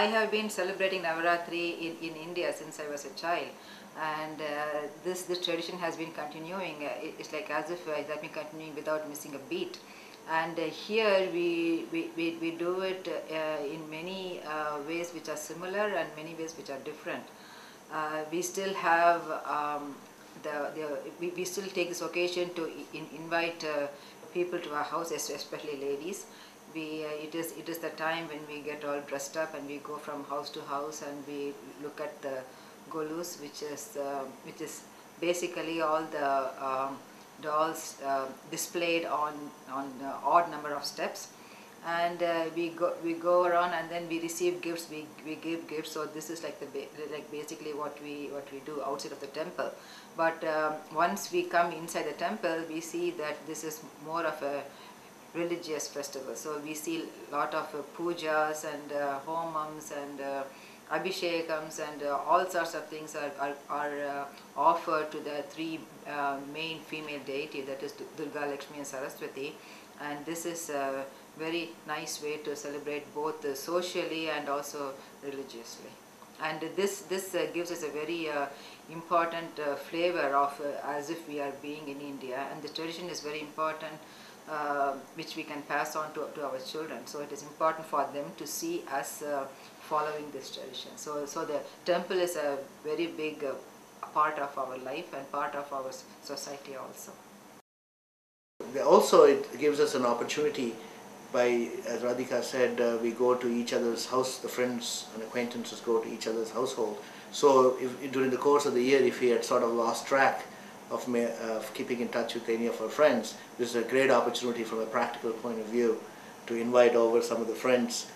I have been celebrating Navaratri in India since I was a child, and this tradition has been continuing. It's like as if it has been continuing without missing a beat. And here we do it in many ways which are similar and many ways which are different. We still have we still take this occasion to invite people to our house, especially ladies. It is the time when we get all dressed up and we go from house to house and we look at the golus, which is basically all the dolls displayed on odd number of steps, and we go around and then we receive gifts. We give gifts. So this is like basically what we do outside of the temple. But once we come inside the temple, we see that this is more of a religious festival. So we see a lot of pujas and homams and abhishekams and all sorts of things are offered to the three main female deities, that is Durga, Lakshmi and Saraswati. And this is a very nice way to celebrate both socially and also religiously. And this gives us a very important flavor of as if we are being in India, and the tradition is very important, which we can pass on to our children. So it is important for them to see us following this tradition. So the temple is a very big part of our life and part of our society also. Also, it gives us an opportunity by, as Radhika said, we go to each other's house, the friends and acquaintances go to each other's household. So during the course of the year, if we had sort of lost track of keeping in touch with any of our friends, this is a great opportunity from a practical point of view to invite over some of the friends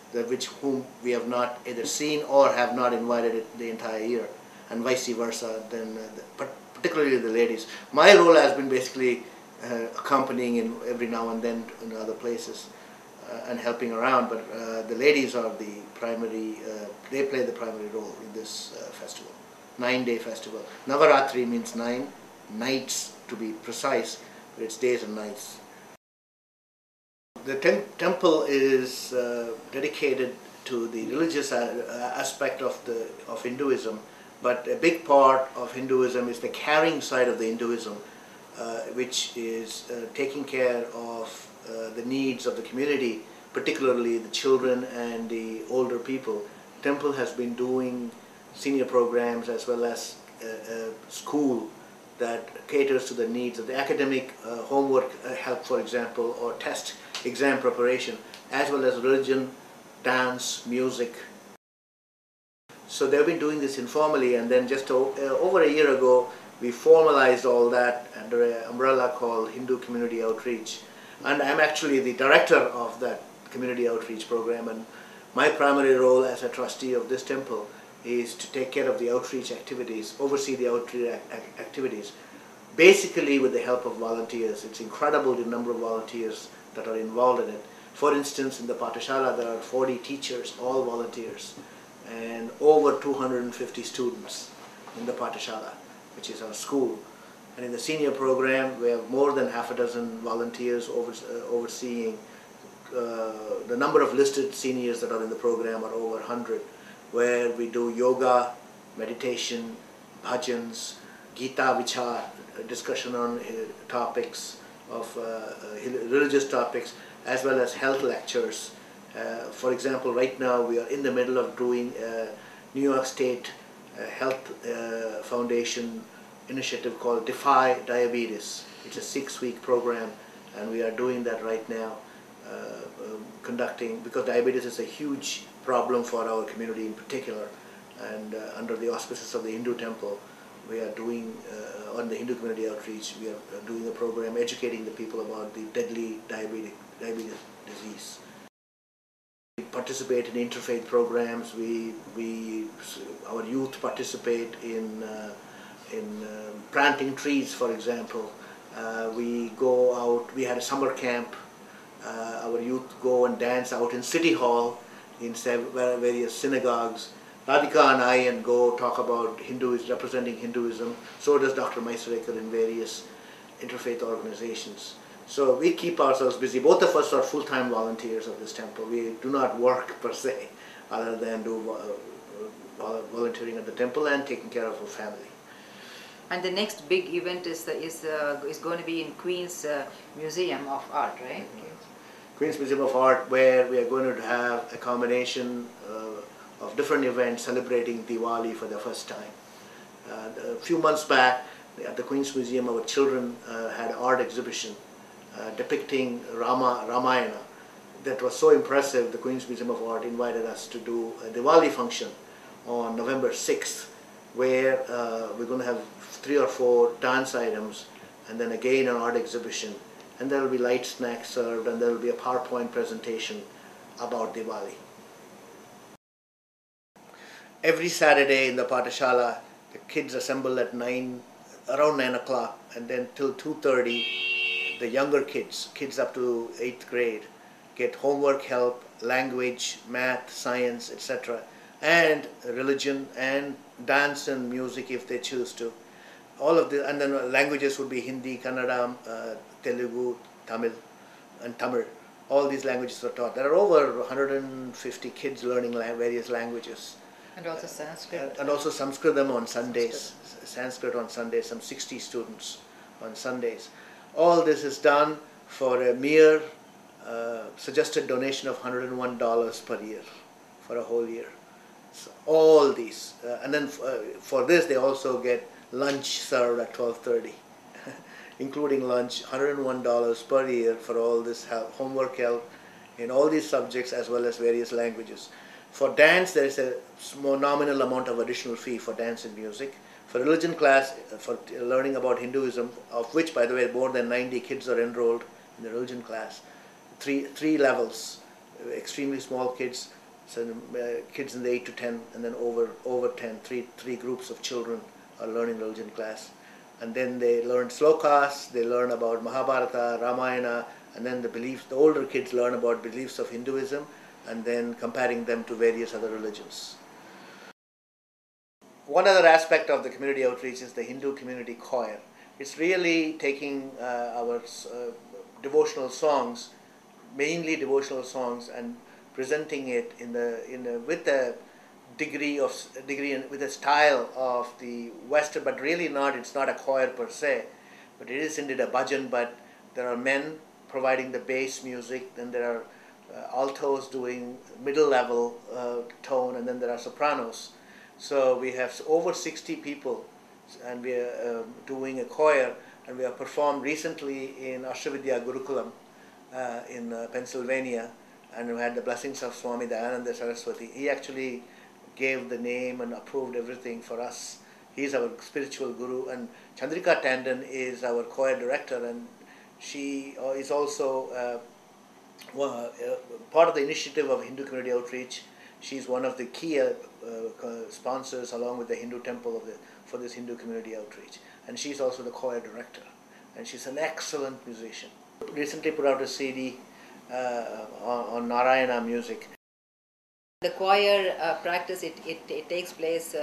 whom we have not either seen or have not invited the entire year, and vice versa, then particularly the ladies. My role has been basically accompanying in every now and then in other places and helping around, but the ladies are the primary, they play the primary role in this festival, 9-day festival. Navaratri means 9 nights to be precise, but it's days and nights. The temple is dedicated to the religious aspect of Hinduism, but a big part of Hinduism is the caring side of the Hinduism, which is taking care of the needs of the community, particularly the children and the older people. Temple has been doing senior programs as well as school that caters to the needs of the academic homework help, for example, or test exam preparation, as well as religion, dance, music. So they've been doing this informally, and then just over a year ago we formalized all that under an umbrella called Hindu Community Outreach, and I'm actually the director of that community outreach program, and my primary role as a trustee of this temple is to take care of the outreach activities, oversee the outreach activities, basically with the help of volunteers. It's incredible the number of volunteers that are involved in it. For instance, in the Pathashala there are 40 teachers, all volunteers, and over 250 students in the Pathashala, which is our school. And in the senior program we have more than half a dozen volunteers overseeing. The number of listed seniors that are in the program are over 100, where we do yoga, meditation, bhajans, Gita Vichar, discussion on topics of religious topics, as well as health lectures. For example, right now we are in the middle of doing a New York State Health Foundation initiative called Defy Diabetes. It's a 6-week program, and we are doing that right now, conducting, because diabetes is a huge problem for our community in particular, and under the auspices of the Hindu temple, we are doing, on the Hindu community outreach, we are doing a program educating the people about the deadly diabetes disease. We participate in interfaith programs. Our youth participate in planting trees, for example. We go out, we had a summer camp. Our youth go and dance out in City Hall, in various synagogues. Radhika and I go talk about Hinduism, representing Hinduism. So does Dr. Maisrekar in various interfaith organizations. So we keep ourselves busy. Both of us are full-time volunteers of this temple. We do not work per se. other than do volunteering at the temple and taking care of her family. And the next big event is going to be in Queen's Museum of Art, right? Queen's Museum of Art, where we are going to have a combination of different events celebrating Diwali for the first time. A few months back, at the Queen's Museum, our children had an art exhibition depicting Ramayana. That was so impressive. The Queen's Museum of Art invited us to do a Diwali function on November 6th, where we're going to have 3 or 4 dance items, and then again an art exhibition, and there will be light snacks served, and there will be a PowerPoint presentation about Diwali. Every Saturday in the Pathashala, the kids assemble at around 9 o'clock, and then till 2:30, the younger kids up to 8th grade, get homework help, language, math, science, etc., and religion and dance and music if they choose to. All of the, and then languages would be Hindi, Kannada, Telugu, Tamil, and Tamil. All these languages are taught. There are over 150 kids learning various languages. And also Sanskrit. And also Sanskritam on Sundays. Sanskrit on Sundays, some 60 students on Sundays. All this is done for a mere suggested donation of $101 per year for a whole year. So all these, and then for this they also get lunch served at 12:30, including lunch, $101 per year for all this help, homework help in all these subjects as well as various languages. For dance, there is a small nominal amount of additional fee for dance and music. For religion class, for learning about Hinduism, of which, by the way, more than 90 kids are enrolled in the religion class. Three levels, extremely small kids, so kids in the 8 to 10, and then over 10, three groups of children are learning religion class. And then they learn slokas, they learn about Mahabharata, Ramayana, and then the older kids learn about beliefs of Hinduism, and then comparing them to various other religions. One other aspect of the community outreach is the Hindu community choir. It's really taking our devotional songs, mainly devotional songs, and presenting it with a degree and with a style of the Western, but really not. It's not a choir per se, but it is indeed a bhajan. But there are men providing the bass music, then there are altos doing middle level tone, and then there are sopranos. So we have over 60 people, and we are doing a choir, and we have performed recently in Ashtavidya Gurukulam in Pennsylvania, and we had the blessings of Swami Dayananda Saraswati. He actually gave the name and approved everything for us. He is our spiritual guru, and Chandrika Tandon is our choir director, and she is also part of the initiative of Hindu community outreach. She's one of the key sponsors, along with the Hindu temple for this Hindu community outreach, and she's also the choir director, and she's an excellent musician. Recently put out a CD on Narayana music. The choir practice, it takes place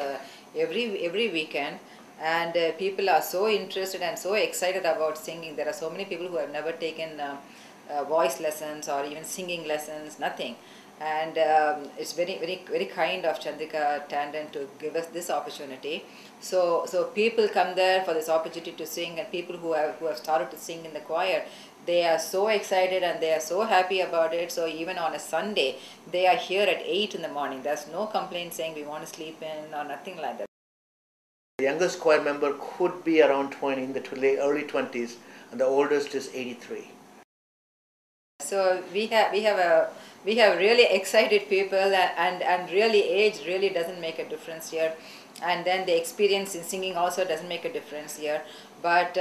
every weekend, and people are so interested and so excited about singing. There are so many people who have never taken voice lessons or even singing lessons, nothing. And it's very kind of Chandrika Tandon to give us this opportunity. So people come there for this opportunity to sing, and people who have started to sing in the choir, they are so excited and they are so happy about it. So even on a Sunday, they are here at 8 in the morning. There's no complaint saying we want to sleep in or nothing like that. The youngest choir member could be around 20, in the early 20s, and the oldest is 83. So we have really excited people, and really age really doesn't make a difference here, and then the experience in singing also doesn't make a difference here. But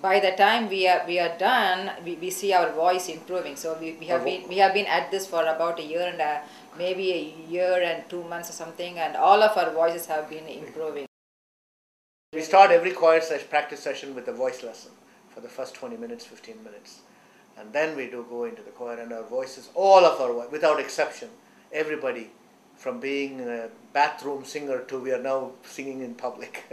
by the time we are done, we see our voice improving. So we have been at this for about a year and maybe a year and 2 months or something, and all of our voices have been improving. We start every choir practice session with a voice lesson for the first 20 minutes, 15 minutes. And then we do go into the choir, and our voices, all of our voice, without exception, everybody, from being a bathroom singer to we are now singing in public.